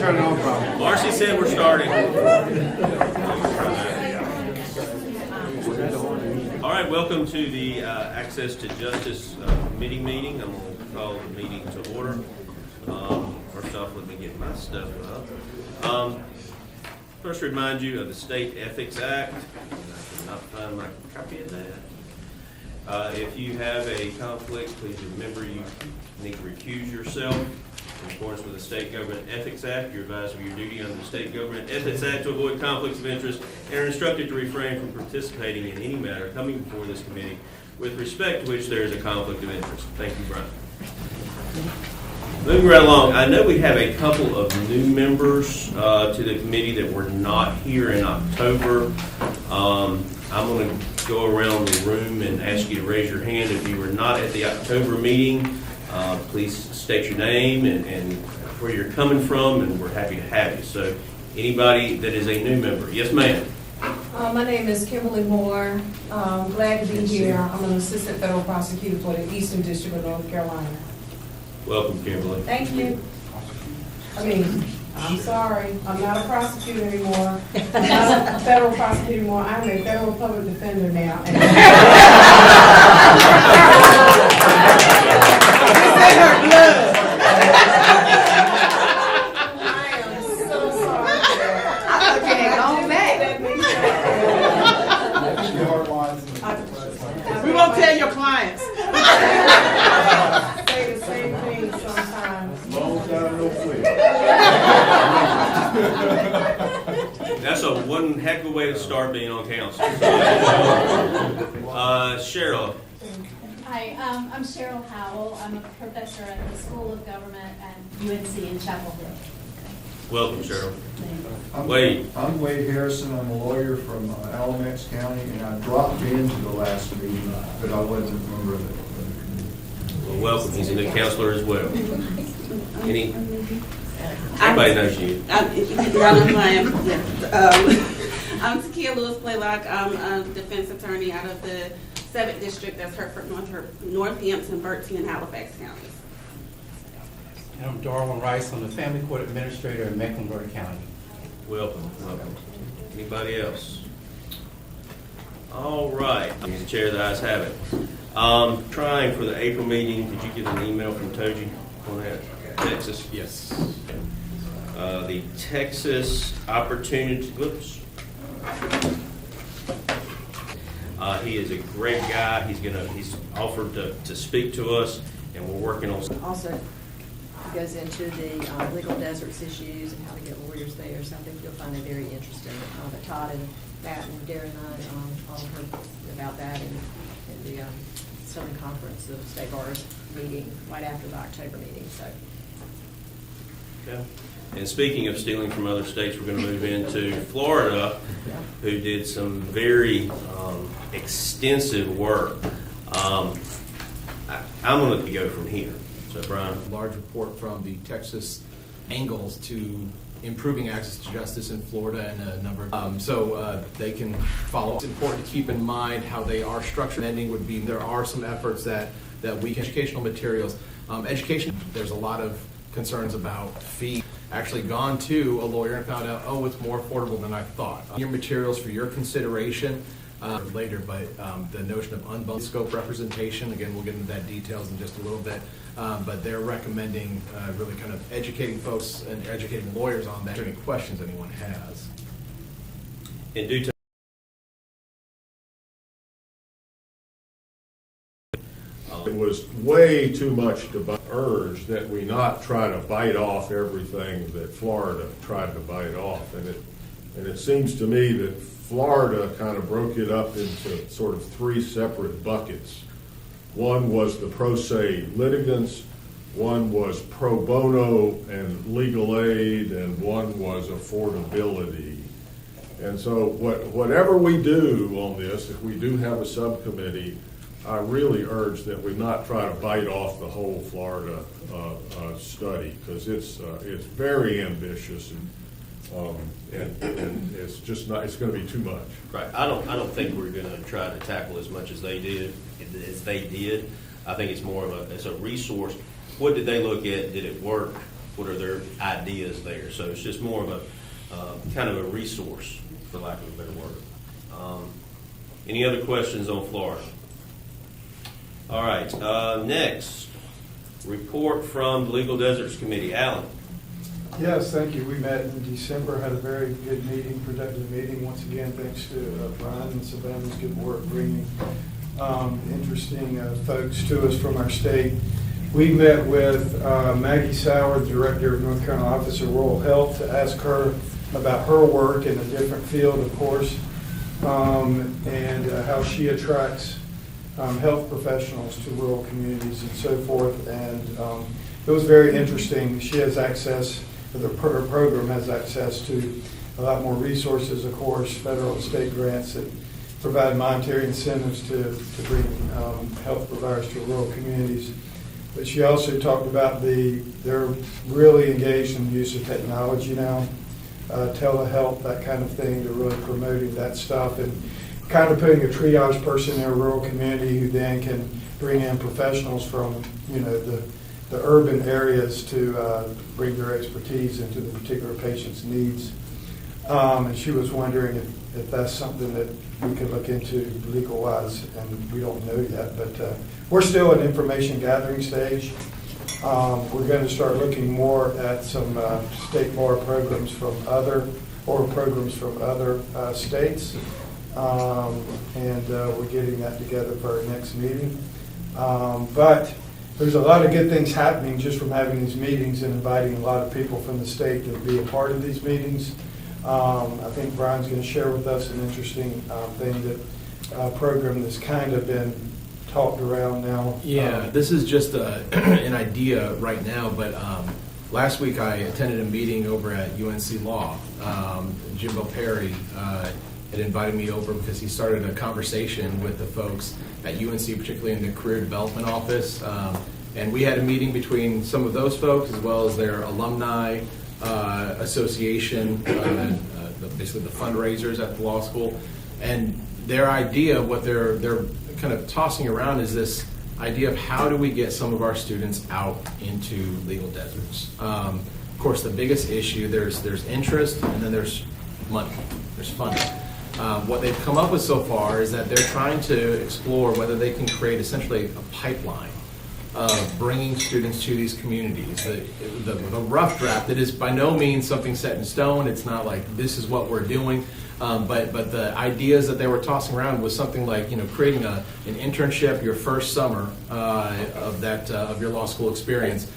turn it on properly. Marcy said we're starting. All right, welcome to the Access to Justice Committee meeting. I'm going to call the meeting to order. First off, let me get my stuff up. First, remind you of the State Ethics Act. I cannot find my copy of that. If you have a conflict, please remember you need to recuse yourself. In accordance with the State Government Ethics Act, you're advised of your duty under the State Government Ethics Act to avoid conflicts of interest and are instructed to refrain from participating in any matter coming before this committee with respect to which there is a conflict of interest. Thank you, Brian. Moving right along, I know we have a couple of new members to the committee that were not here in October. I'm going to go around the room and ask you to raise your hand if you were not at the October meeting. Please state your name and where you're coming from, and we're happy to have you. So anybody that is a new member. Yes, ma'am. My name is Kimberly Moore. Glad to be here. I'm an assistant federal prosecutor for the Eastern District of North Carolina. Welcome, Kimberly. Thank you. I'm sorry. I'm not a prosecutor anymore. I'm not a federal prosecutor anymore. I'm a federal public defender now. I am so sorry. Okay, go back. We won't tell your clients. Say the same thing sometimes. Long time no quit. That's a one heck of a way to start being on council. Cheryl. Hi, I'm Cheryl Howell. I'm a professor at the School of Government at UNC in Chapel Hill. Welcome, Cheryl. Wade. I'm Wade Harrison. I'm a lawyer from Alamance County, and I dropped into the last meeting, but I wasn't a member of it. Well, welcome. He's a new counselor as well. Everybody knows you. Y'all know who I am. Yeah. I'm Takia Lewis Blaylock. I'm a defense attorney out of the 7th District. That's Hertford, Northampton, Berkeley, and Halifax counties. And I'm Darwin Rice. I'm the Family Court Administrator in Mecklenburg County. Welcome. Anybody else? All right. I'm the chair. The ayes have it. Trying for the April meeting. Did you get an email from Toji on that? Texas? Yes. The Texas Opportunity. Whoops. He is a great guy. He's offered to speak to us, and we're working on. Also, it goes into the legal deserts issues and how to get lawyers there. So I think you'll find it very interesting. But Todd and Matt and Darren and I all heard about that in the Southern Conference of State Bars meeting right after the October meeting. So. Yeah. And speaking of stealing from other states, we're going to move into Florida, who did some very extensive work. I'm going to go from here. So, Brian. A large report from the Texas angles to improving access to justice in Florida and a number of so they can follow. It's important to keep in mind how they are structured. Ending would be there are some efforts that we can educational materials. Education, there's a lot of concerns about fee. Actually gone to a lawyer and found out, it's more affordable than I thought. Your materials for your consideration later, but the notion of unbundled scope representation, again, we'll get into that details in just a little bit, but they're recommending really kind of educating folks and educating lawyers on that. Any questions anyone has? In due time. It was way too much to urge that we not try to bite off everything that Florida tried to bite off. And it seems to me that Florida kind of broke it up into sort of three separate buckets. One was the pro se litigants, one was pro bono and legal aid, and one was affordability. And so whatever we do on this, if we do have a subcommittee, I really urge that we not try to bite off the whole Florida study, because it's very ambitious and it's just not. It's going to be too much. Right. I don't think we're going to try to tackle as much as they did. I think it's more of it's a resource. What did they look at? Did it work? what are their ideas there. So it's just more of a kind of a resource, for lack of a better word. Any other questions on Florida? All right, next, report from the Legal Deserts Committee. Alan. Yes, thank you. We met in December, had a very good meeting, productive meeting. Once again, thanks to Brian and Savannah's good work bringing interesting folks to us from our state. We met with Maggie Sauer, Director of North Carolina Office of Rural Health, to ask her about her work in a different field, of course, and how she attracts health professionals to rural communities and so forth. And it was very interesting. She has access, her program has access to a lot more resources, of course, federal and state grants that provide monetary incentives to bring health providers to rural communities. But she also talked about they're really engaged in the use of technology now, telehealth, that kind of thing. They're really promoting that stuff and kind of putting a triage person in a rural community who then can bring in professionals from, the urban areas to bring their expertise into the particular patient's needs. And she was wondering if that's something that we could look into legal-wise, and we don't know yet, but we're still at information gathering stage. We're going to start looking more at some state bar programs from other states, and we're getting that together for our next meeting. But there's a lot of good things happening just from having these meetings and inviting a lot of people from the state to be a part of these meetings. I think Brian's going to share with us an interesting thing program that's kind of been talked around now. Yeah, this is just an idea right now, but last week I attended a meeting over at UNC Law. Jimbo Perry had invited me over because he started a conversation with the folks at UNC, particularly in the Career Development Office. And we had a meeting between some of those folks as well as their alumni association, basically the fundraisers at the law school. And their idea, what they're kind of tossing around, is this idea of how do we get some of our students out into legal deserts. Of course, the biggest issue, there's interest, and then there's money, there's funding. What they've come up with so far is that they're trying to explore whether they can create essentially a pipeline of bringing students to these communities. The rough draft, it is by no means something set in stone. It's not like this is what we're doing. But the ideas that they were tossing around was something like, creating an internship your first summer of your law school experience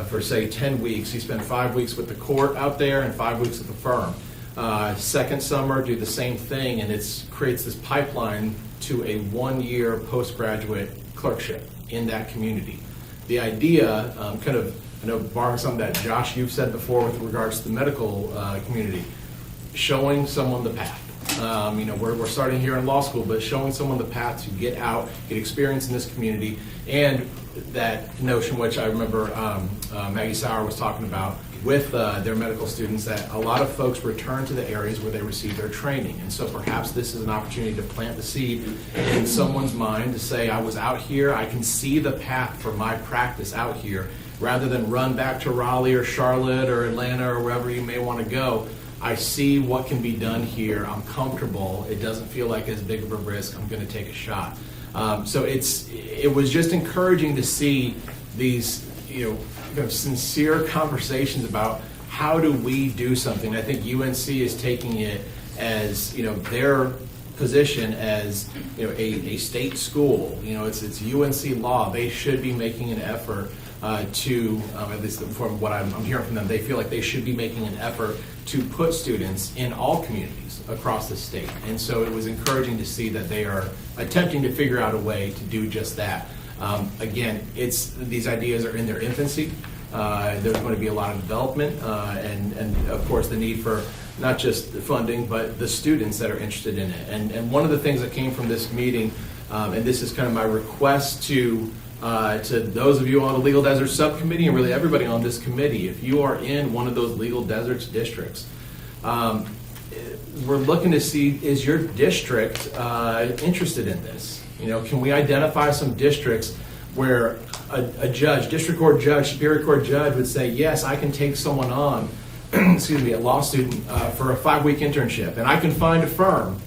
for, say, 10 weeks. You spend 5 weeks with the court out there and 5 weeks at the firm. Second summer, do the same thing, and it creates this pipeline to a 1-year postgraduate clerkship in that community. The idea, I know borrowing something that Josh, you've said before with regards to the medical community, showing someone the path. We're starting here in law school, but showing someone the path to get out, get experience in this community, and that notion which I remember Maggie Sauer was talking about with their medical students, that a lot of folks return to the areas where they receive their training. And so perhaps this is an opportunity to plant the seed in someone's mind to say, I was out here, I can see the path for my practice out here, rather than run back to Raleigh or Charlotte or Atlanta or wherever you may want to go. I see what can be done here. I'm comfortable. It doesn't feel like as big of a risk. I'm going to take a shot. So it was just encouraging to see these, sincere conversations about how do we do something. I think UNC is taking it as, their position as, a state school. It's UNC Law. They should be making an effort to, at least from what I'm hearing from them, they feel like they should be making an effort to put students in all communities across the state. And so it was encouraging to see that they are attempting to figure out a way to do just that. Again, these ideas are in their infancy. There's going to be a lot of development and of course the need for not just the funding, but the students that are interested in it. And one of the things that came from this meeting, and this is kind of my request to those of you on the Legal Deserts Subcommittee and really everybody on this committee, if you are in one of those Legal Deserts districts, we're looking to see, is your district interested in this? Can we identify some districts where a judge, district court judge, superior court judge would say, yes, I can take someone on, excuse me, a law student for a 5-week internship, and I can find a firm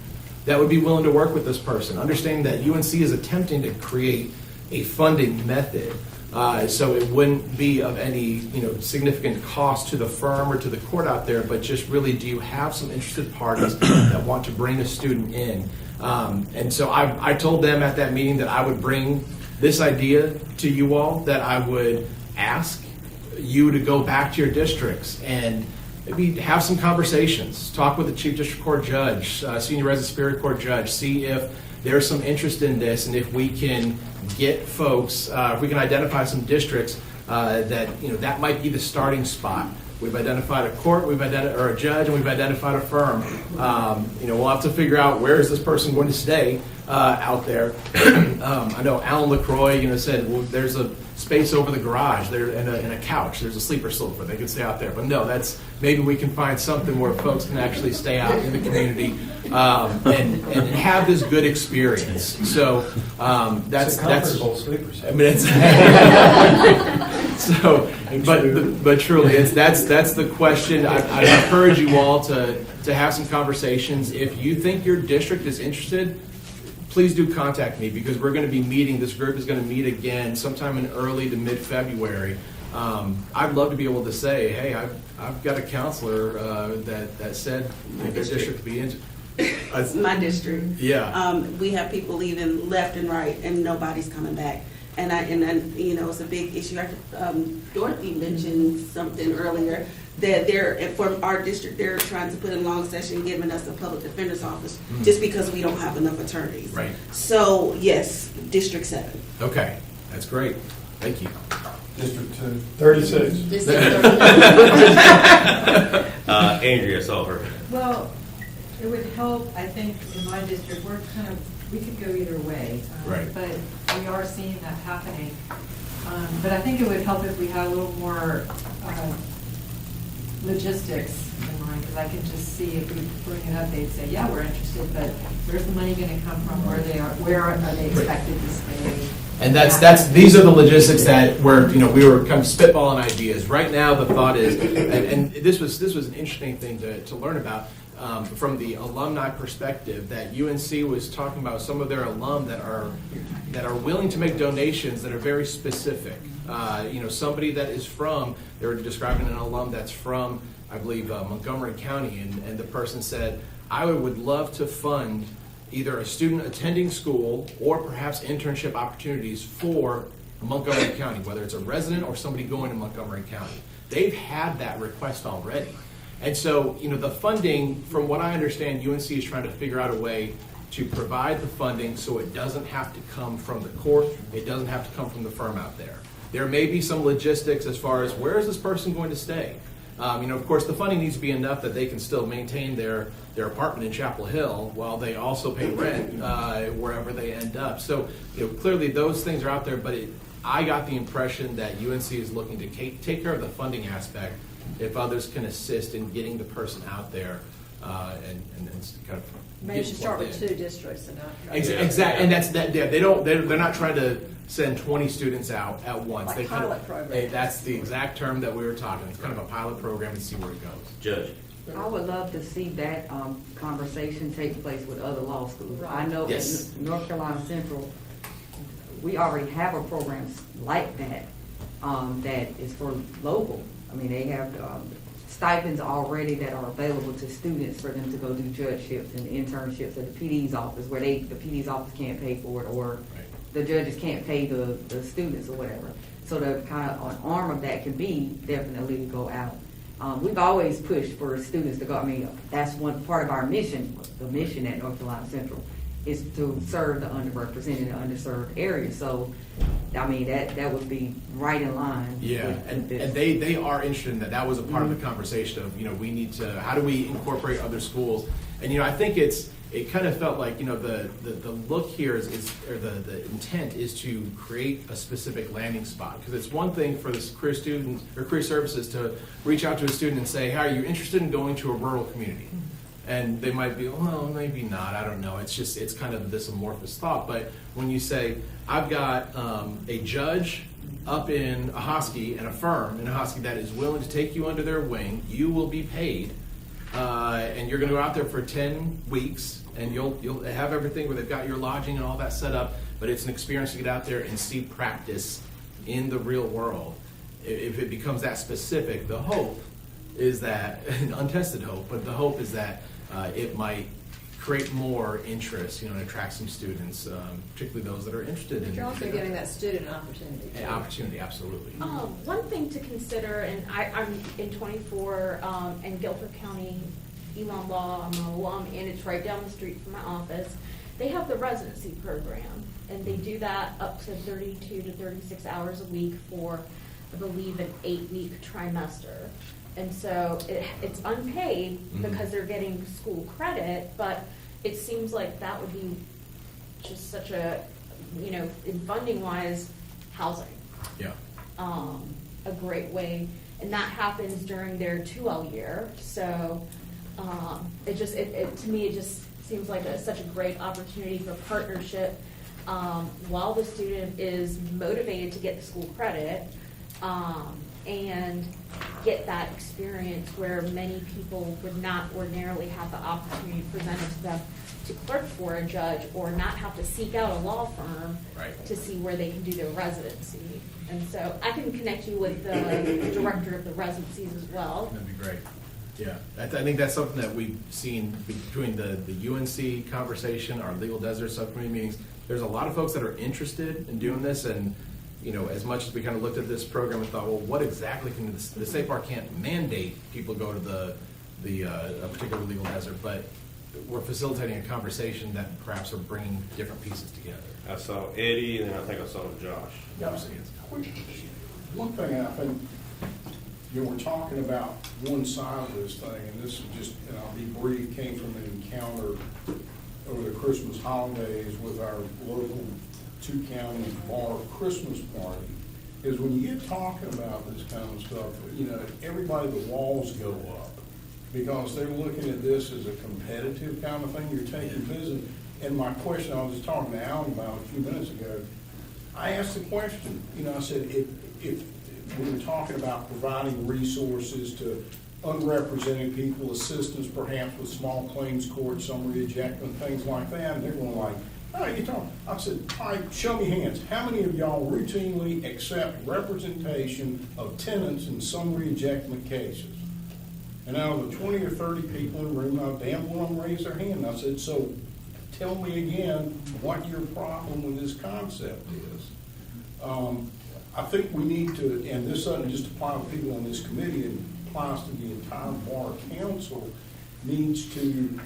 that would be willing to work with this person, understanding that UNC is attempting to create a funding method so it wouldn't be of any significant cost to the firm or to the court out there, but just really, do you have some interested parties that want to bring a student in? And so I told them at that meeting that I would bring this idea to you all, that I would ask you to go back to your districts and maybe have some conversations, talk with the chief district court judge, senior resident superior court judge, see if there's some interest in this, and if we can get folks, if we can identify some districts that might be the starting spot. We've identified a court, or a judge, and we've identified a firm. We'll have to figure out where is this person going to stay out there. I know Alan LaCroix, said, well, there's a space over the garage there and a couch. There's a sleeper sofa. They can stay out there. But no, maybe we can find something where folks can actually stay out in the community and have this good experience. So that's comfortable sleeper sofa. I mean, so, but truly, that's the question. I encourage you all to have some conversations. If you think your district is interested, please do contact me, because we're going to be meeting. This group is going to meet again sometime in early to mid-February. I'd love to be able to say, hey, I've got a counselor that said their district could be interested. It's my district. Yeah. We have people leaving left and right, and nobody's coming back. And it's a big issue. Dorothy mentioned something earlier that from our district, they're trying to put in long session, giving us a public defender's office just because we don't have enough attorneys. Right. So yes, District 7. Okay, that's great. Thank you. District 2, 36. Andrea Salver. Well, it would help, I think, in my district, we could go either way. Right. But we are seeing that happening. But I think it would help if we had a little more logistics in mind, because I can just see if we bring it up, they'd say, yeah, we're interested, but where's the money going to come from? Where are they expected to stay? And these are the logistics that we were kind of spitballing ideas. Right now, the thought is, and this was an interesting thing to learn about from the alumni perspective, that UNC was talking about some of their alum that are willing to make donations that are very specific. Somebody that is from, they were describing an alum that's from, I believe, Montgomery County, and the person said, I would love to fund either a student attending school or perhaps internship opportunities for Montgomery County, whether it's a resident or somebody going to Montgomery County. They've had that request already. And so, the funding, from what I understand, UNC is trying to figure out a way to provide the funding so it doesn't have to come from the court, it doesn't have to come from the firm out there. There may be some logistics as far as where is this person going to stay? Of course, the funding needs to be enough that they can still maintain their apartment in Chapel Hill while they also pay rent wherever they end up. So, clearly those things are out there, but I got the impression that UNC is looking to take care of the funding aspect if others can assist in getting the person out there and kind of Maybe you should start with 2 districts and not. Exactly, and that's that. Yeah, they're not trying to send 20 students out at once. Like they pilot program. That's the exact term that we were talking. It's kind of a pilot program and see where it goes. Judge. I would love to see that conversation take place with other law schools. Right. I know Yes. in North Carolina Central, we already have a program like that that is for local. I mean, they have stipends already that are available to students for them to go do judgeships and internships at the PD's office, where the PD's office can't pay for it, or the judges can't pay the students or whatever. So the kind of an arm of that can be definitely to go out. We've always pushed for students to go. I mean, that's one part of our mission. The mission at North Carolina Central is to serve the underrepresented and underserved areas. So, I mean, that would be right in line. Yeah, and they are interested in that. That was a part of the conversation of, we need to, how do we incorporate other schools? And, I think it kind of felt like, the look here is the intent is to create a specific landing spot. Because it's one thing for this career student or career services to reach out to a student and say, hey, are you interested in going to a rural community? And they might be, well, maybe not, I don't know. It's kind of this amorphous thought. But when you say, I've got a judge up in Ahoskie and a firm in Ahoskie that is willing to take you under their wing, you will be paid, and you're going to go out there for 10 weeks, and you'll have everything where they've got your lodging and all that set up, but it's an experience to get out there and see practice in the real world. If it becomes that specific, the hope is that, an untested hope, but the hope is that it might create more interest, and attract some students, particularly those that are interested in. But you're also giving that student an opportunity. An opportunity, absolutely. One thing to consider, and I'm in 24 in Guilford County, Elon Law, I'm an alum, and it's right down the street from my office. They have the residency program, and they do that up to 32 to 36 hours a week for, I believe, an 8-week trimester. And so it's unpaid because they're getting school credit, but it seems like that would be just such a, in funding wise, housing. Yeah. A great way, and that happens during their 2L year. So to me, it just seems like such a great opportunity for partnership while the student is motivated to get the school credit. And get that experience where many people would not ordinarily have the opportunity presented to them to clerk for a judge or not have to seek out a law firm to see where they can do their residency. And so I can connect you with the director of the residencies as well. That'd be great. Yeah, I think that's something that we've seen between the UNC conversation, our Legal Desert subcommittee meetings. There's a lot of folks that are interested in doing this, and as much as we kind of looked at this program and thought, well, what exactly can the State Bar can't mandate people go to a particular legal desert, but we're facilitating a conversation that perhaps are bringing different pieces together. I saw Eddie, and then I think I saw Josh. One thing I think, we're talking about one side of this thing, and this is just, and I'll be brief, came from an encounter over the Christmas holidays with our local two-county bar Christmas party, is when you get talking about this kind of stuff, everybody, the walls go up because they're looking at this as a competitive kind of thing. You're taking business. And my question, I was just talking to Alan about a few minutes ago, I asked the question, I said, if we were talking about providing resources to unrepresented people, assistance perhaps with small claims court, summary ejectment, things like that, and they're going like, oh, you talking? I said, all right, show me hands. How many of y'all routinely accept representation of tenants in summary ejectment cases? And out of the 20 or 30 people in the room, not a damn one of them raised their hand. And I said, so tell me again what your problem with this concept is. I think we need to, and this doesn't just apply to people on this committee, it applies to the entire Bar Council, needs to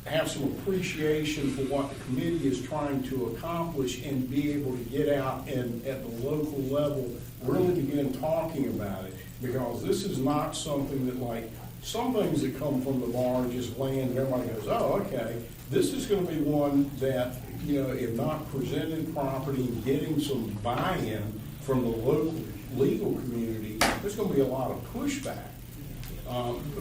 have some appreciation for what the committee is trying to accomplish and be able to get out and at the local level really begin talking about it. Because this is not something that, like, some things that come from the bar just land and everybody goes, oh, okay. This is going to be one that, if not presented properly and getting some buy-in from the local legal community, there's going to be a lot of pushback.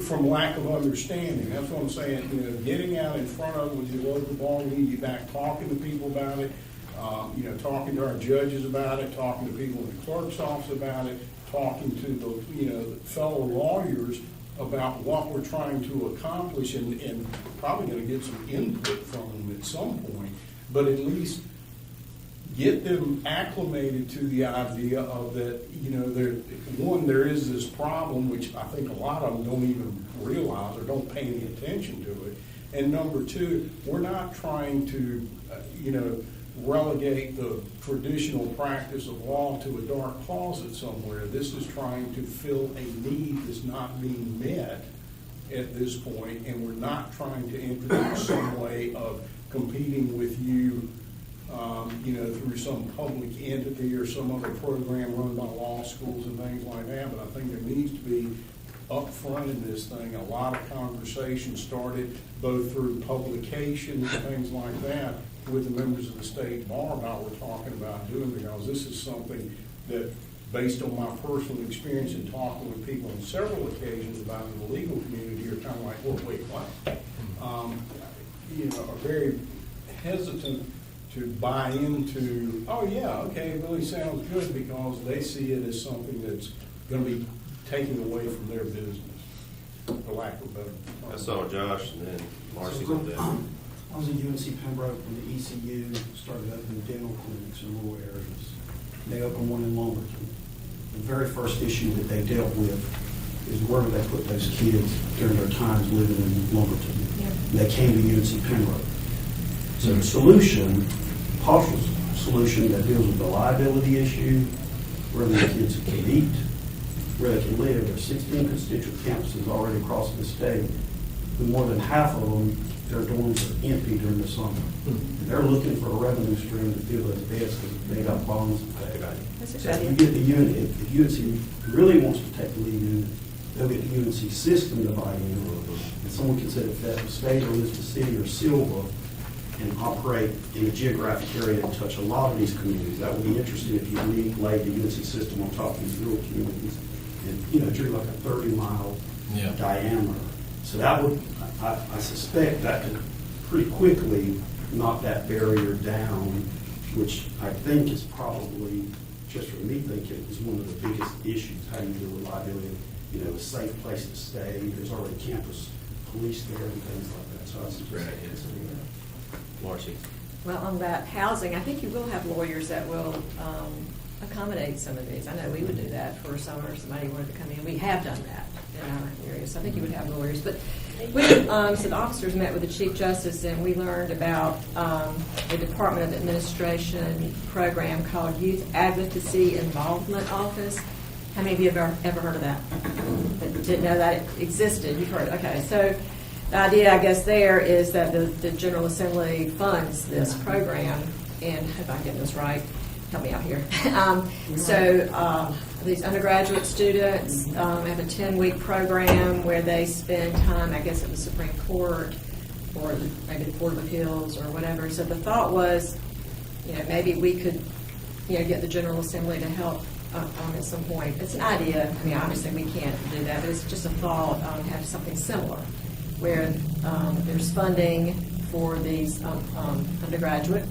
From lack of understanding. That's what I'm saying. Getting out in front of it with your local bar, we need to be back talking to people about it, talking to our judges about it, talking to people in the clerk's office about it, talking to the fellow lawyers about what we're trying to accomplish, and probably going to get some input from them at some point, but at least get them acclimated to the idea of that, there is this problem, which I think a lot of them don't even realize or don't pay any attention to it. And number two, we're not trying to, relegate the traditional practice of law to a dark closet somewhere. This is trying to fill a need that's not being met at this point, and we're not trying to introduce some way of competing with you through some public entity or some other program run by law schools and things like that. But I think there needs to be up front in this thing a lot of conversation started both through publications and things like that with the members of the state bar about what we're talking about doing, because this is something that, based on my personal experience in talking with people on several occasions about in the legal community, are kind of like, wait, what? Are very hesitant to buy into, oh, yeah, okay, it really sounds good, because they see it as something that's going to be taken away from their business, for lack of a better. I saw Josh and then Marcy with that. I was at UNC Pembroke when the ECU started opening dental clinics in rural areas. They opened one in Lumberton. The very first issue that they dealt with is where do they put those kids during their times living in Lumberton. They came to UNC Pembroke. So the solution, partial solution that deals with the liability issue, where the kids can eat, where they can live. There's 16 constituent campuses already across the state, and more than half of them, their dorms are empty during the summer. And they're looking for a revenue stream to fill those beds because they got bonds to pay. So if you get the unit, if UNC really wants to take the lead in it, they'll get the UNC system to buy in, and someone can set it that State or Elizabeth City or Silva and operate in a geographic area and touch a lot of these communities. That would be interesting if you laid the UNC system on top of these rural communities and, drew like a 30-mile diameter. So that would, I suspect that could pretty quickly knock that barrier down, which I think is probably, just for me thinking, is one of the biggest issues. How do you deal with liability? A safe place to stay. There's already campus police there and things like that. So I suggest Marcy. Well, on that housing, I think you will have lawyers that will accommodate some of these. I know we would do that for summer. Somebody wanted to come in. We have done that in our area, so I think you would have lawyers. But we, so the officers met with the Chief Justice, and we learned about the Department of Administration program called Youth Advocacy Involvement Office. How many of you have ever heard of that? Didn't know that it existed. You've heard it. Okay, so the idea, I guess, there is that the General Assembly funds this program, and I hope I'm getting this right. Help me out here. These undergraduate students have a 10-week program where they spend time, I guess, at the Supreme Court or maybe the Court of Appeals or whatever. So the thought was, maybe we could, get the General Assembly to help at some point. It's an idea. I mean, obviously we can't do that, but it's just a thought. Have something similar where there's funding for these undergraduate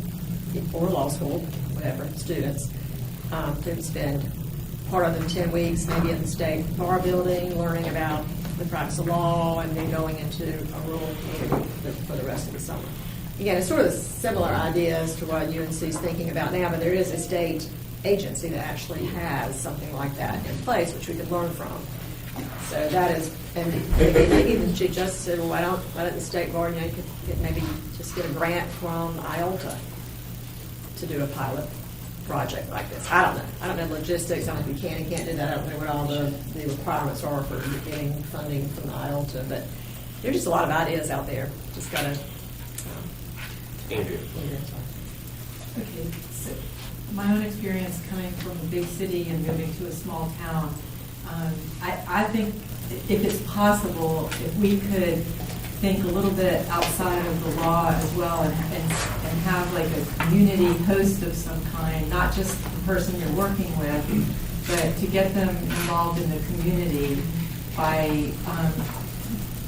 or law school, whatever, students to spend part of them 10 weeks maybe in the state bar building, learning about the practice of law, and then going into a rural community for the rest of the summer. Again, it's sort of a similar idea as to what UNC is thinking about now, but there is a state agency that actually has something like that in place, which we could learn from. So that is, and even the Chief Justice said, well, why don't the state bar, you could maybe just get a grant from IOLTA to do a pilot project like this. I don't know logistics. I don't know if you can and can't do that. I don't know what all the requirements are for getting funding from the IOLTA, but there's just a lot of ideas out there. Just got to. Andrea. Okay, so my own experience coming from a big city and moving to a small town, I think if it's possible, if we could think a little bit outside of the law as well and have like a community host of some kind, not just the person you're working with, but to get them involved in the community by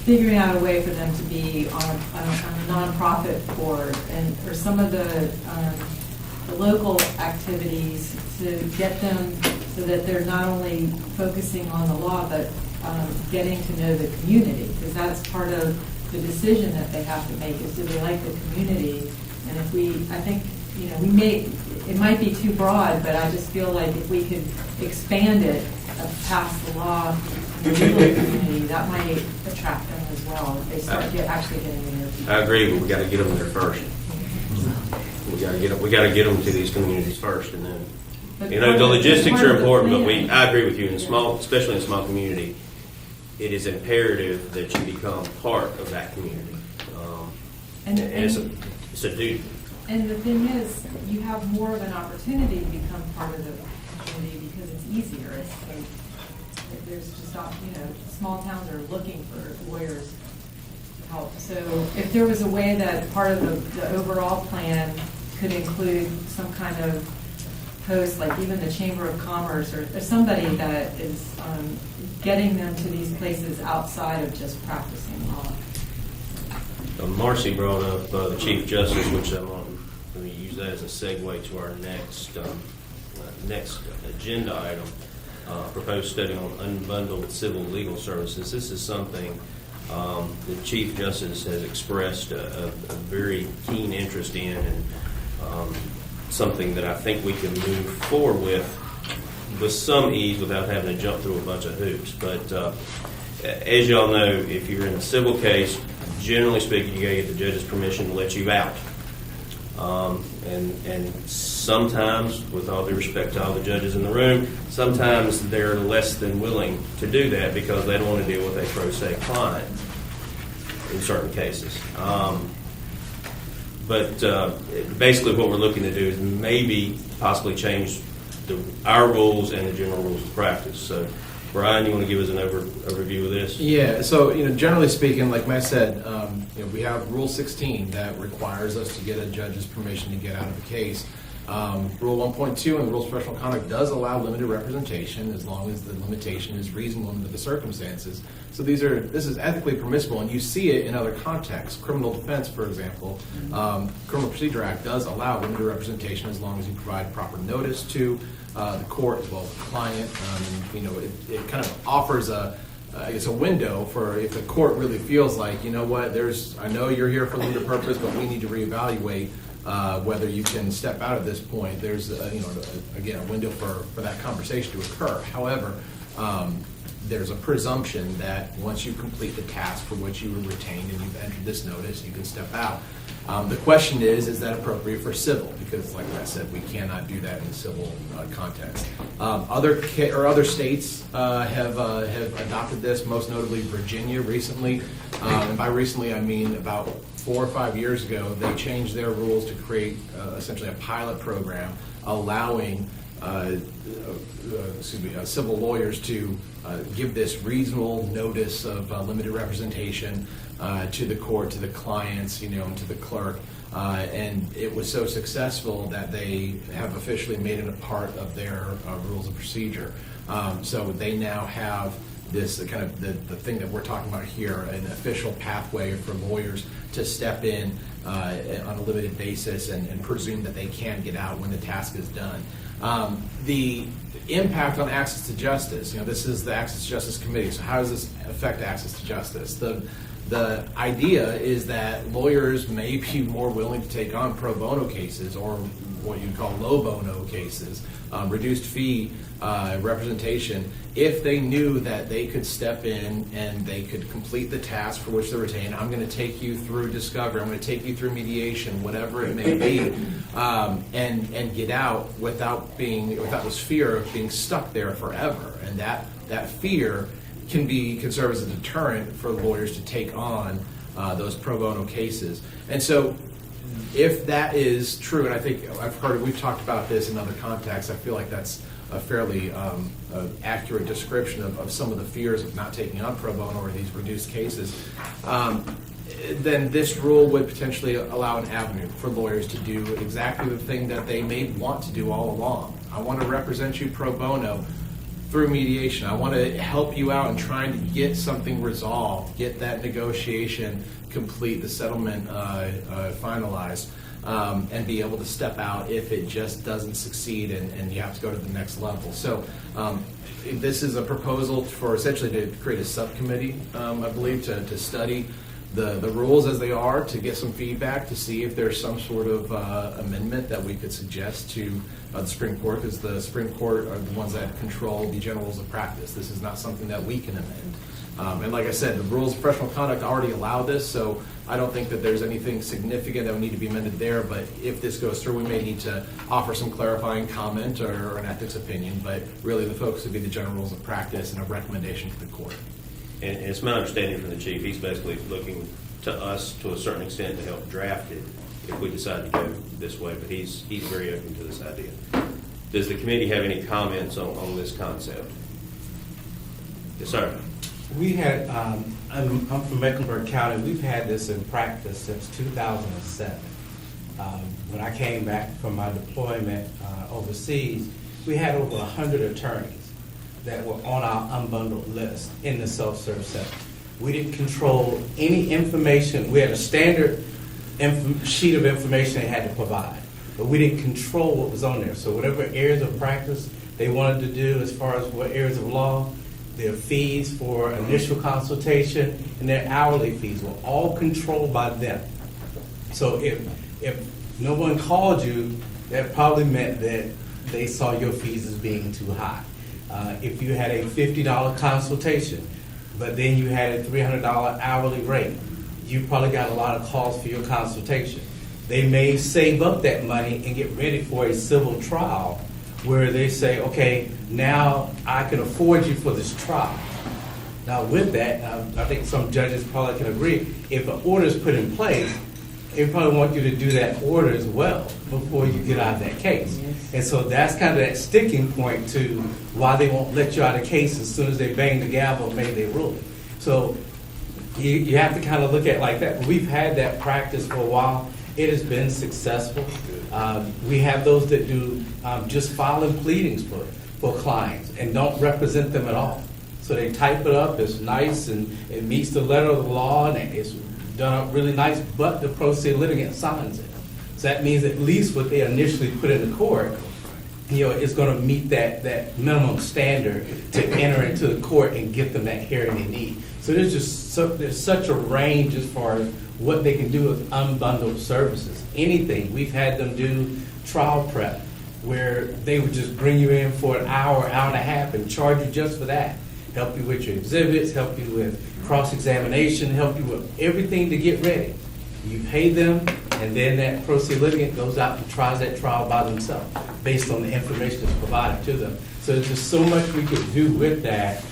figuring out a way for them to be on a nonprofit board or some of the local activities to get them so that they're not only focusing on the law but getting to know the community, because that's part of the decision that they have to make is do they like the community. And if I think it might be too broad, but I just feel like if we could expand it past the law to the legal community, that might attract them as well if they start actually getting to know people. I agree, but we got to get them there first. We got to get them to these communities first, and then the logistics are important. But I agree with you. Especially in a small community, it is imperative that you become part of that community, and it's a duty. And the thing is, you have more of an opportunity to become part of the community because it's easier. There's just small towns are looking for lawyers to help. So if there was a way that part of the overall plan could include some kind of posts, like even the Chamber of Commerce or somebody that is getting them to these places outside of just practicing law. Marcy brought up the Chief Justice, which I'm on. Let me use that as a segue to our next agenda item. Proposed study on unbundled civil legal services. This is something the Chief Justice has expressed a very keen interest in, and something that I think we can move forward with some ease without having to jump through a bunch of hoops. But as y'all know, if you're in a civil case, generally speaking, you gotta get the judge's permission to let you out. And sometimes, with all due respect to all the judges in the room, sometimes they're less than willing to do that because they don't want to deal with a pro se client in certain cases. But basically what we're looking to do is maybe possibly change our rules and the general rules of practice. So, Brian, you want to give us an overview of this? Yeah, so generally speaking, like Matt said, we have Rule 16 that requires us to get a judge's permission to get out of a case. Rule 1.2 and the Rules of Professional Conduct does allow limited representation as long as the limitation is reasonable under the circumstances. So this is ethically permissible, and you see it in other contexts. Criminal defense, for example, Criminal Procedure Act does allow limited representation as long as you provide proper notice to the court as well as the client. It kind of offers a window for if the court really feels like, you know what, I know you're here for a limited purpose, but we need to reevaluate whether you can step out at this point. There's again a window for that conversation to occur. However, there's a presumption that once you complete the task for which you were retained and you've entered this notice, you can step out. The question is that appropriate for civil? Because, like I said, we cannot do that in the civil context. Other states have adopted this, most notably Virginia recently. And by recently, I mean about 4 or 5 years ago, they changed their rules to create essentially a pilot program allowing civil lawyers to give this reasonable notice of limited representation to the court, to the clients, and to the clerk. And it was so successful that they have officially made it a part of their rules of procedure. So they now have this kind of the thing that we're talking about here, an official pathway for lawyers to step in on a limited basis and presume that they can get out when the task is done. The impact on access to justice, this is the Access to Justice Committee, so how does this affect access to justice? The idea is that lawyers may be more willing to take on pro bono cases or what you'd call low bono cases, reduced fee representation, if they knew that they could step in and they could complete the task for which they're retained. I'm going to take you through discovery, I'm going to take you through mediation, whatever it may be, and get out without this fear of being stuck there forever. And that fear can serve as a deterrent for lawyers to take on those pro bono cases. And so if that is true, and I think we've talked about this in other contexts, I feel like that's a fairly accurate description of some of the fears of not taking on pro bono or these reduced cases, then this rule would potentially allow an avenue for lawyers to do exactly the thing that they may want to do all along. I want to represent you pro bono through mediation. I want to help you out in trying to get something resolved, get that negotiation complete, the settlement finalized, and be able to step out if it just doesn't succeed and you have to go to the next level. So this is a proposal for essentially to create a subcommittee, I believe, to study the rules as they are, to get some feedback, to see if there's some sort of amendment that we could suggest to the Supreme Court, because the Supreme Court are the ones that control the general rules of practice. This is not something that we can amend. And like I said, the rules of professional conduct already allow this, so I don't think that there's anything significant that would need to be amended there, but if this goes through, we may need to offer some clarifying comment or an ethics opinion, but really the focus would be the general rules of practice and a recommendation to the court. And it's my understanding from the chief, he's basically looking to us to a certain extent to help draft it if we decide to go this way, but he's very open to this idea. Does the committee have any comments on this concept? Yes, sir. We had, I'm from Mecklenburg County, we've had this in practice since 2007. When I came back from my deployment overseas, we had over 100 attorneys that were on our unbundled list in the self-serve center. We didn't control any information. We had a standard sheet of information they had to provide, but we didn't control what was on there. So whatever areas of practice they wanted to do as far as what areas of law, their fees for initial consultation, and their hourly fees were all controlled by them. So if no one called you, that probably meant that they saw your fees as being too high. If you had a $50 consultation, but then you had a $300 hourly rate, you probably got a lot of calls for your consultation. They may save up that money and get ready for a civil trial where they say, okay, now I can afford you for this trial. Now with that, I think some judges probably can agree, if an order is put in place, they probably want you to do that order as well before you get out of that case. Yes. And so that's kind of that sticking point to why they won't let you out of the case as soon as they bang the gavel and make their ruling. So you have to kind of look at it like that. But we've had that practice for a while. It has been successful. We have those that do just filing pleadings for clients and don't represent them at all. So they type it up, it's nice, and it meets the letter of the law, and it's done up really nice, but the pro se litigant signs it. So that means at least what they initially put in the court, is going to meet that minimum standard to enter into the court and get them that hearing they need. So there's such a range as far as what they can do with unbundled services. Anything. We've had them do trial prep where they would just bring you in for an hour and a half and charge you just for that. Help you with your exhibits, help you with cross-examination, help you with everything to get ready. You pay them, and then that pro se litigant goes out and tries that trial by themselves based on the information that's provided to them. So there's just so much we could do with that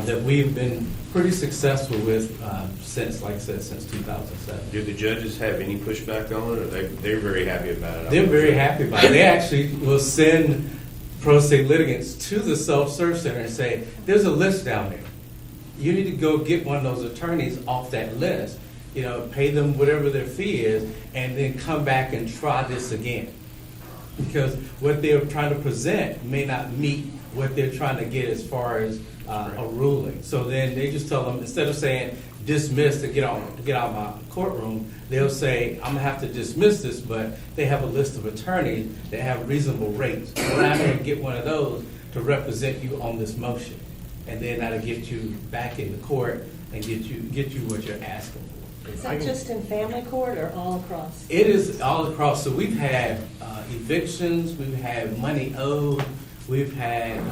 that we've been pretty successful with since, like I said, since 2007. Do the judges have any pushback on it, or they're very happy about it? They're very happy about it. They actually will send pro se litigants to the self-serve center and say, there's a list down there. You need to go get one of those attorneys off that list, pay them whatever their fee is, and then come back and try this again. Because what they're trying to present may not meet what they're trying to get as far as a ruling. So then they just tell them, instead of saying dismiss to get out of my courtroom, they'll say, I'm gonna have to dismiss this, but they have a list of attorneys that have reasonable rates. We're not gonna get one of those to represent you on this motion. And then that'll get you back in the court and get you what you're asking for. Is that just in family court or all across? It is all across. So we've had evictions, we've had money owed, we've had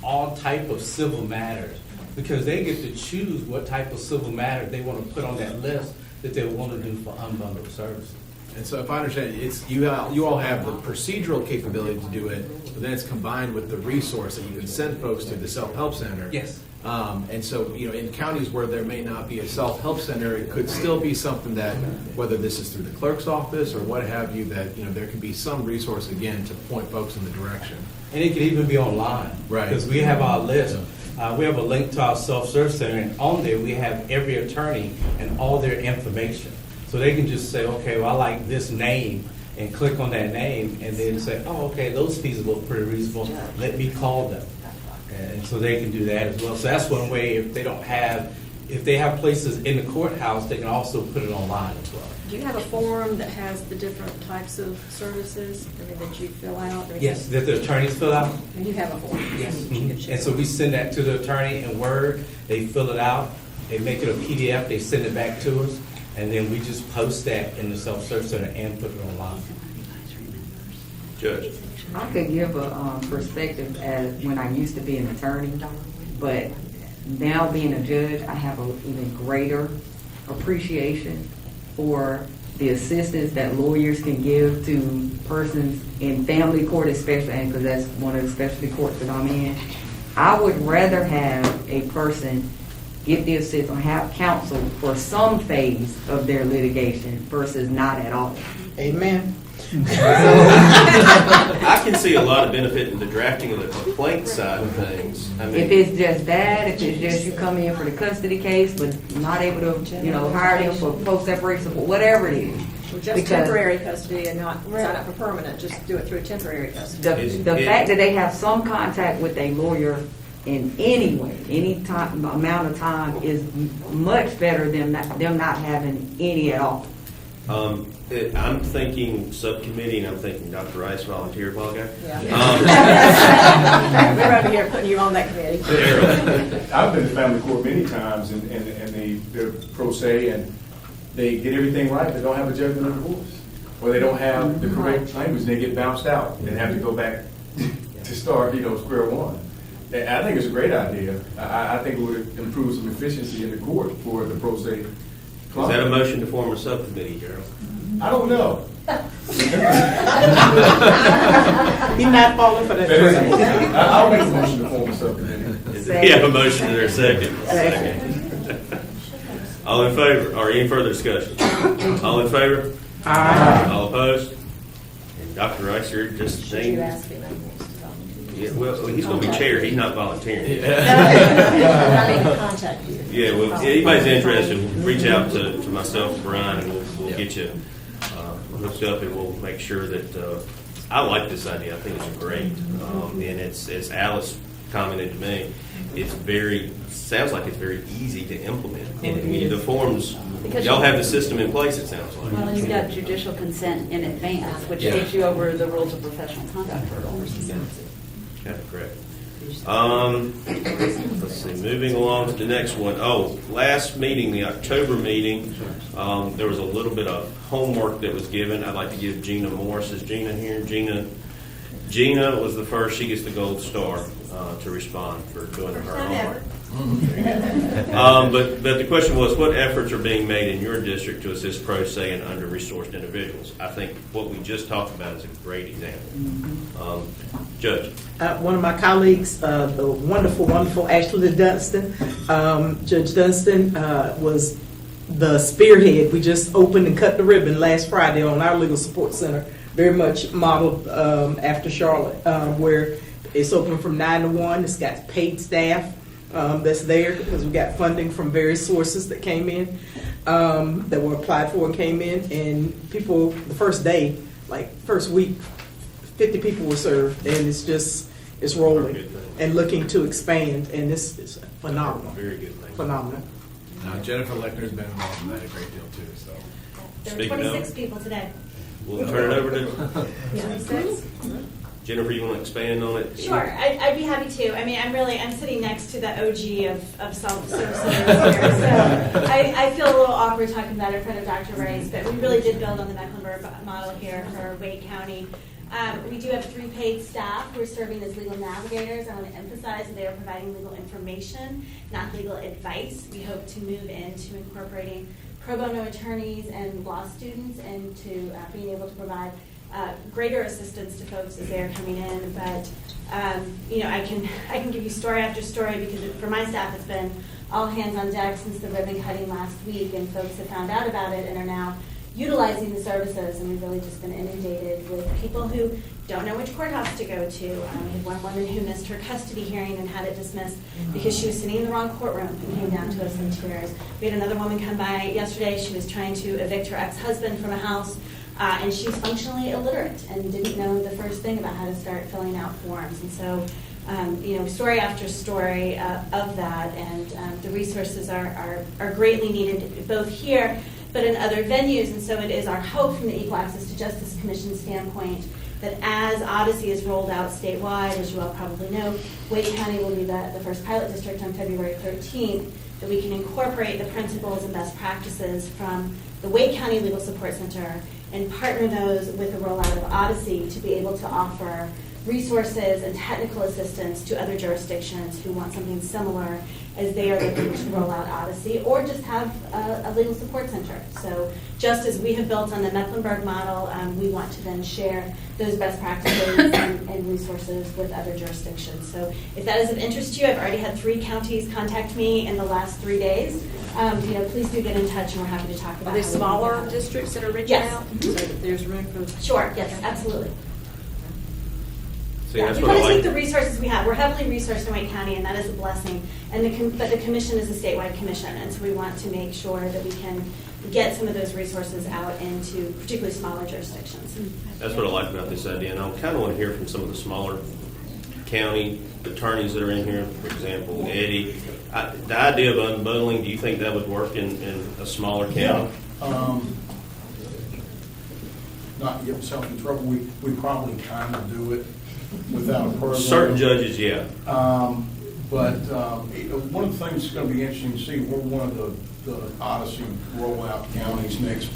all type of civil matters, because they get to choose what type of civil matter they want to put on that list that they want to do for unbundled services. And so if I understand, it's you all have the procedural capability to do it, but then it's combined with the resource that you can send folks to the self-help center. Yes. And so, in counties where there may not be a self-help center, it could still be something that, whether this is through the clerk's office or what have you, that there can be some resource, again, to point folks in the direction. And it could even be online. Right. Because we have our list. We have a link to our self-serve center, and on there we have every attorney and all their information. So they can just say, okay, well, I like this name, and click on that name, and then say, oh, okay, those fees look pretty reasonable. Let me call them. And so they can do that as well. So that's one way. If they have places in the courthouse, they can also put it online as well. Do you have a form that has the different types of services that you fill out? Yes, that the attorneys fill out. And you have a form. Yes. that you can share. And so we send that to the attorney in Word. They fill it out. They make it a PDF. They send it back to us. And then we just post that in the self-serve center and put it online. Judge. I could give a perspective as when I used to be an attorney, but now being a judge, I have an even greater appreciation for the assistance that lawyers can give to persons in family court, especially, and because that's one of the specialty courts that I'm in. I would rather have a person get the assistance, have counsel for some phase of their litigation versus not at all. Amen. I can see a lot of benefit in the drafting of the complaint side of things. If it's just that, if it's just you come in for the custody case, but not able to, hire them for post-separation, whatever it is, Just Because temporary custody and not sign up for permanent, just do it through temporary custody. the fact that they have some contact with a lawyer in any way, any time, amount of time is much better than them not having any at all. I'm thinking subcommittee, and I'm thinking Dr. Rice volunteered a while ago. We're over here putting you on that committee. I've been to family court many times, and they're pro se, and they get everything right, they don't have a judgment of divorce, or they don't have the correct language, and they get bounced out and have to go back to start, square one. And I think it's a great idea. I think it would improve some efficiency in the court for the pro se Is client. that a motion to form a subcommittee, Gerald? I don't know. He's not falling for that That is a trap. motion. I'll make a motion to form a subcommittee. We have a motion and a second. All in favor, or any further discussion? All in favor? Aye. All opposed? And Dr. Rice, you're just Should saying. you ask him? if he wants to volunteer? Yeah, well, he's going to be chair. He's not volunteering. I mean, contact you. Yeah, well, if anybody's interested, reach out to myself, Brian, and we'll get you hooked up, and we'll make sure that, I like this idea. I think it's great. And it's, as Alice commented to me, sounds like it's very easy to implement. The forms, Because y'all you- have the system in place, it sounds like. Well, and you've got judicial consent in advance, which Yeah. gives you over the rules of professional conduct hurdles. Yeah, correct. Let's see, moving along to the next one. Oh, last meeting, the October meeting, there was a little bit of homework that was given. I'd like to give Gina Morris. Is Gina here? Gina was the first. She gets the gold star to respond for doing her homework. But the question was, what efforts are being made in your district to assist pro se and under-resourced individuals? I think what we just talked about is a great example. Judge. One of my colleagues, the wonderful Ashley Dunstan, Judge Dunstan was the spearhead. We just opened and cut the ribbon last Friday on our legal support center, very much modeled after Charlotte, where it's open from 9 to 1. It's got paid staff that's there because we got funding from various sources that came in, that were applied for and came in, and people, the first day, first week, 50 people were served, and it's rolling and looking to expand, and this is phenomenal. Very good thing. Phenomenal. Jennifer Lechner's been involved in that a great deal too, so. There were Speaking of- 26 people today. We'll turn it over to 26? Jennifer. You want to expand on it? Sure, I'd be happy to. I mean, I'm sitting next to the OG of self-service centers here, so I feel a little awkward talking about it in front of Dr. Rice, but we really did build on the Mecklenburg model here for Wake County. We do have 3 paid staff who are serving as legal navigators. I want to emphasize that they are providing legal information, not legal advice. We hope to move into incorporating pro bono attorneys and law students into being able to provide greater assistance to folks as they're coming in. But I can give you story after story because for my staff it's been all hands on deck since the ribbon cutting last week, and folks have found out about it and are now utilizing the services, and we've really just been inundated with people who don't know which courthouse to go to. We had one woman who missed her custody hearing and had it dismissed because she was sitting in the wrong courtroom and came down to us in tears. We had another woman come by yesterday. She was trying to evict her ex-husband from a house, and she's functionally illiterate and didn't know the first thing about how to start filling out forms. And so, story after story of that, and the resources are greatly needed both here but in other venues. And so it is our hope from the Equal Access to Justice Commission standpoint that as Odyssey is rolled out statewide, as you all probably know, Wake County will be the first pilot district on February 13th, that we can incorporate the principles and best practices from the Wake County Legal Support Center and partner those with the rollout of Odyssey to be able to offer resources and technical assistance to other jurisdictions who want something similar as they are looking to roll out Odyssey, or just have a legal support center. So just as we have built on the Mecklenburg model, we want to then share those best practices and resources with other jurisdictions. So if that is of interest to you, I've already had 3 counties contact me in the last 3 days. Please do get in touch, and we're happy to talk about Are there how we can smaller help. districts that are reaching Yes. out? So that there's room for... Sure, yes, absolutely. See, Yeah, that's we what I want to take like. the resources we have. We're heavily resourced in Wake County, and that is a blessing. And but the commission is a statewide commission, and so we want to make sure that we can get some of those resources out into particularly smaller jurisdictions. That's what I like about this idea, and I kind of want to hear from some of the smaller county attorneys that are in here, for example, Eddie. The idea of unbundling, do you think that would work in a smaller county? Not to get myself in trouble, we probably kind of do it without a program. Certain judges, yeah. But one of the things that's going to be interesting to see, we're one of the Odyssey rollout counties next.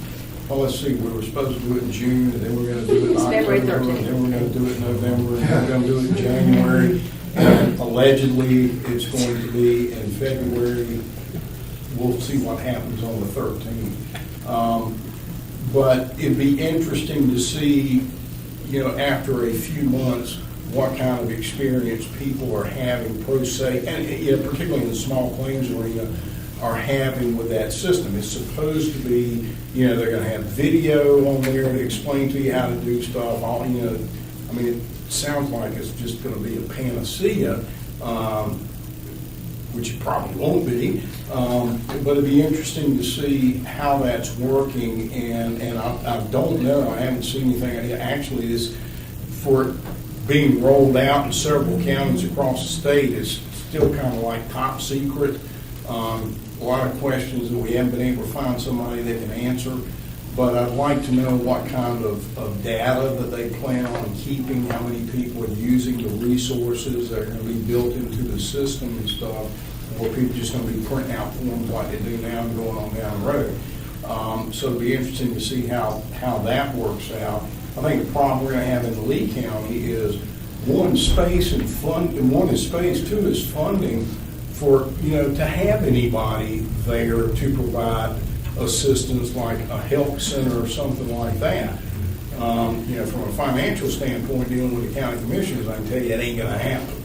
Well, let's see, we were supposed to do it in June, and then we're going to do it in It's February October, 13th. and then we're going to do it in November, and then we're going to do it in January. And allegedly, it's going to be in February. We'll see what happens on the 13th. But it'd be interesting to see, after a few months, what kind of experience people are having pro se, and particularly in the small claims arena, are having with that system. It's supposed to be, they're going to have video on there to explain to you how to do stuff. It sounds like it's just going to be a panacea, which it probably won't be. But it'd be interesting to see how that's working, and I don't know. I haven't seen anything. Actually, this for being rolled out in several counties across the state is still kind of like top secret. A lot of questions that we haven't been able to find somebody that can answer. But I'd like to know what kind of data that they plan on keeping, how many people are using the resources that are going to be built into the system and stuff, or people just going to be printing out forms like they do now and going on down the road. So it'd be interesting to see how that works out. I think the problem we're going to have in Lee County is one, space and fund, and one is space, two is funding for, to have anybody there to provide assistance like a help center or something like that. From a financial standpoint, dealing with the county commissioners, I can tell you it ain't going to happen.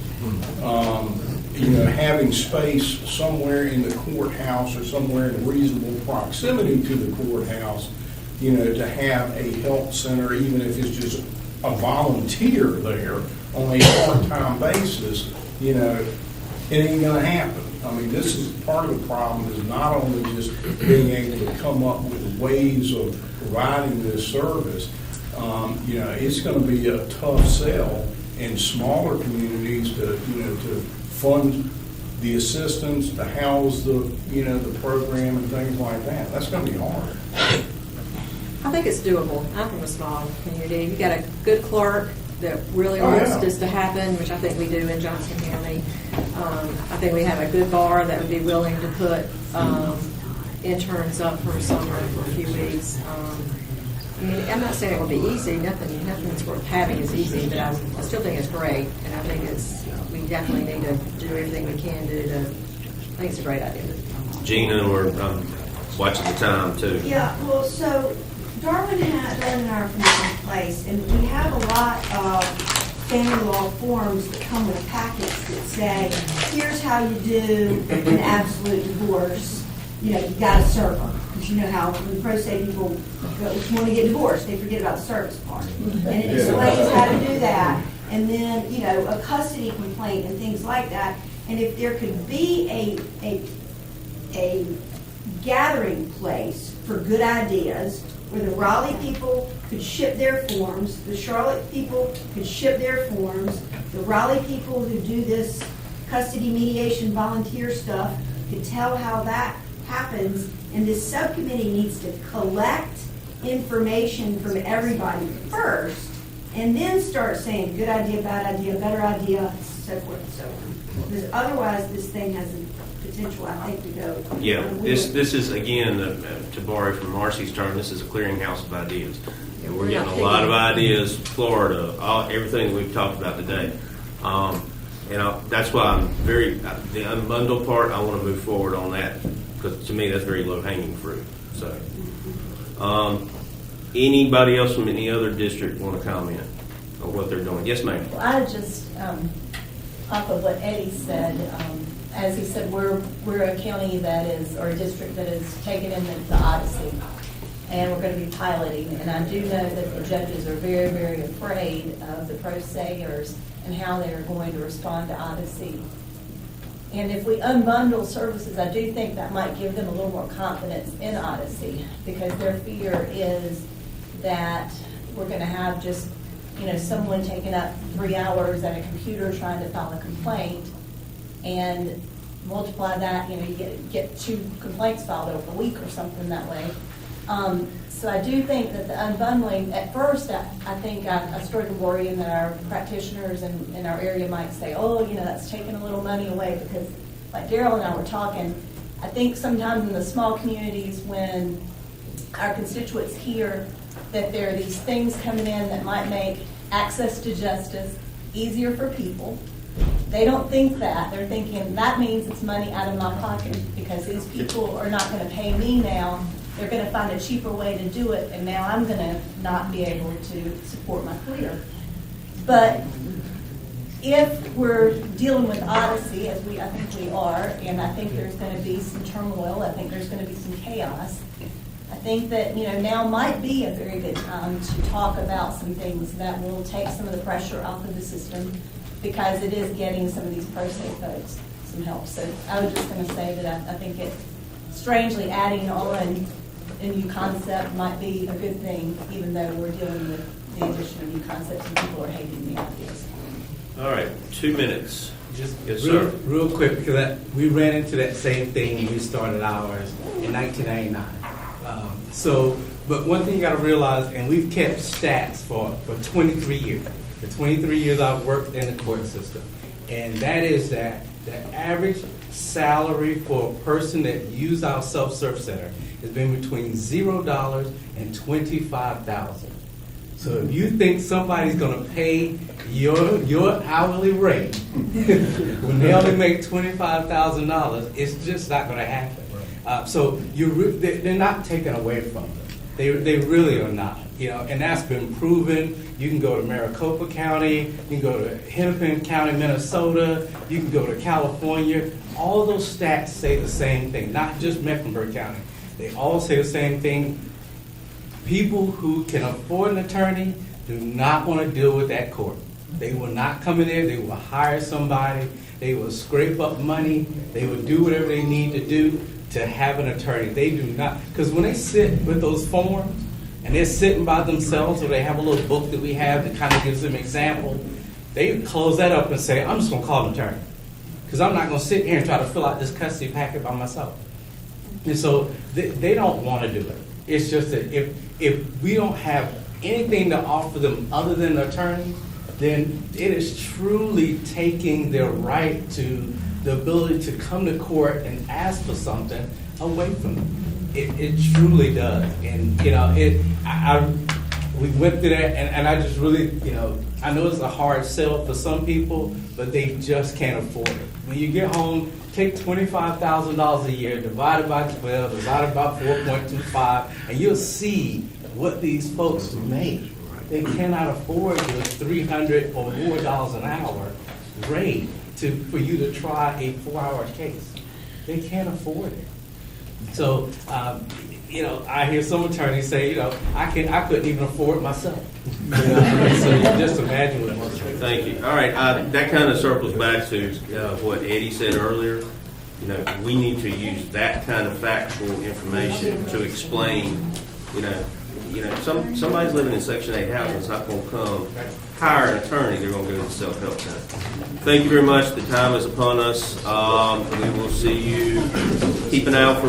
Having space somewhere in the courthouse or somewhere in reasonable proximity to the courthouse, to have a help center, even if it's just a volunteer there on a part-time basis, it ain't going to happen. This is part of the problem, is not only just being able to come up with ways of providing this service. It's going to be a tough sell in smaller communities to fund the assistance, to house the program and things like that. That's going to be hard. I think it's doable. I'm from a small community. You got a good clerk that really wants this to happen, which I think we do in Johnson County. I think we have a good bar that would be willing to put interns up for summer for a few weeks. I'm not saying it will be easy. Nothing's worth having is easy, but I still think it's great, and I think we definitely need to do everything we can do to. I think it's a great idea. Gina, we're watching the time too. Yeah, well, so Darwin and I are from the same place, and we have a lot of family law forms that come with packets that say, here's how you do an absolute divorce. You got a server. Because you know how when pro se people want to get divorced, they forget about the service part. And it explains how to do that. And then, a custody complaint and things like that. And if there could be a gathering place for good ideas where the Raleigh people could ship their forms, the Charlotte people could ship their forms, the Raleigh people who do this custody mediation volunteer stuff could tell how that happens, and this subcommittee needs to collect information from everybody first, and then start saying good idea, bad idea, better idea, so forth and so on. Because otherwise, this thing has the potential, I think, to go. Yeah, this is, again, to borrow from Marcy's term, this is a clearinghouse of ideas. And we're getting a lot of ideas, Florida, everything we've talked about today. That's why I'm the unbundled part, I want to move forward on that, because to me, that's very low-hanging fruit. So, anybody else from any other district want to comment on what they're doing? Yes, ma'am. Well, I just, off of what Eddie said, as he said, we're a county that is, or a district that is taken in the Odyssey. and we're going to be piloting. And I do know that the judges are very, very afraid of the pro seers and how they're going to respond to Odyssey. And if we unbundle services, I do think that might give them a little more confidence in Odyssey, because their fear is that we're going to have just, someone taking up 3 hours at a computer trying to file a complaint, and multiply that, you get 2 complaints filed over a week or something that way. So I do think that the unbundling, at first, I think I started worrying that our practitioners in our area might say, oh, that's taking a little money away, because like Daryl and I were talking, I think sometimes in the small communities when our constituents hear that there are these things coming in that might make access to justice easier for people, they don't think that. They're thinking that means it's money out of my pocket, because these people are not going to pay me now. They're going to find a cheaper way to do it, and now I'm going to not be able to support my career. But if we're dealing with Odyssey, as I think we are, and I think there's going to be some turmoil, I think there's going to be some chaos, I think that now might be a very good time to talk about some things that will take some of the pressure off of the system, because it is getting some of these pro se folks some help. So I was just going to say that I think it, strangely, adding on a new concept might be a good thing, even though we're dealing with the addition of new concepts and people are hating the ideas. All right, 2 minutes. Just Yes, real, sir. real quick, because we ran into that same thing when we started ours in 1999. But one thing you got to realize, and we've kept stats for 23 years. The 23 years I've worked in the court system, and that is that the average salary for a person that used our self-serve center has been between $0 and $25,000. So if you think somebody's going to pay your hourly rate when they only make $25,000, it's just not going to happen. So they're not taken away from them. They really are not. And that's been proven. You can go to Maricopa County, you can go to Hennepin County, Minnesota, you can go to California. All those stats say the same thing, not just Mecklenburg County. They all say the same thing. People who can afford an attorney do not want to deal with that court. They will not come in there. They will hire somebody. They will scrape up money. They will do whatever they need to do to have an attorney. They do not, because when they sit with those forms and they're sitting by themselves, or they have a little book that we have that kind of gives them example, they close that up and say, I'm just going to call an attorney, because I'm not going to sit here and try to fill out this custody packet by myself. And so they don't want to do it. It's just that if we don't have anything to offer them other than an attorney, then it is truly taking their right to the ability to come to court and ask for something away from them. It truly does. And, we went through that, and I just really, I know it's a hard sell for some people, but they just can't afford it. When you get home, take $25,000 a year, divide it by 12, divide it by 4.25, and you'll see what these folks make. They cannot afford the $300 or more an hour rate for you to try a 4-hour case. They can't afford it. So, I hear some attorneys say, I couldn't even afford it myself. So you just imagine what it must be. Thank you. All right, that kind of circles back to what Eddie said earlier. We need to use that kind of factual information to explain, somebody's living in Section 8 housing is not going to come hire an attorney. They're going to go to the self-help center. Thank you very much. The time is upon us. We will see you. Keep an eye out for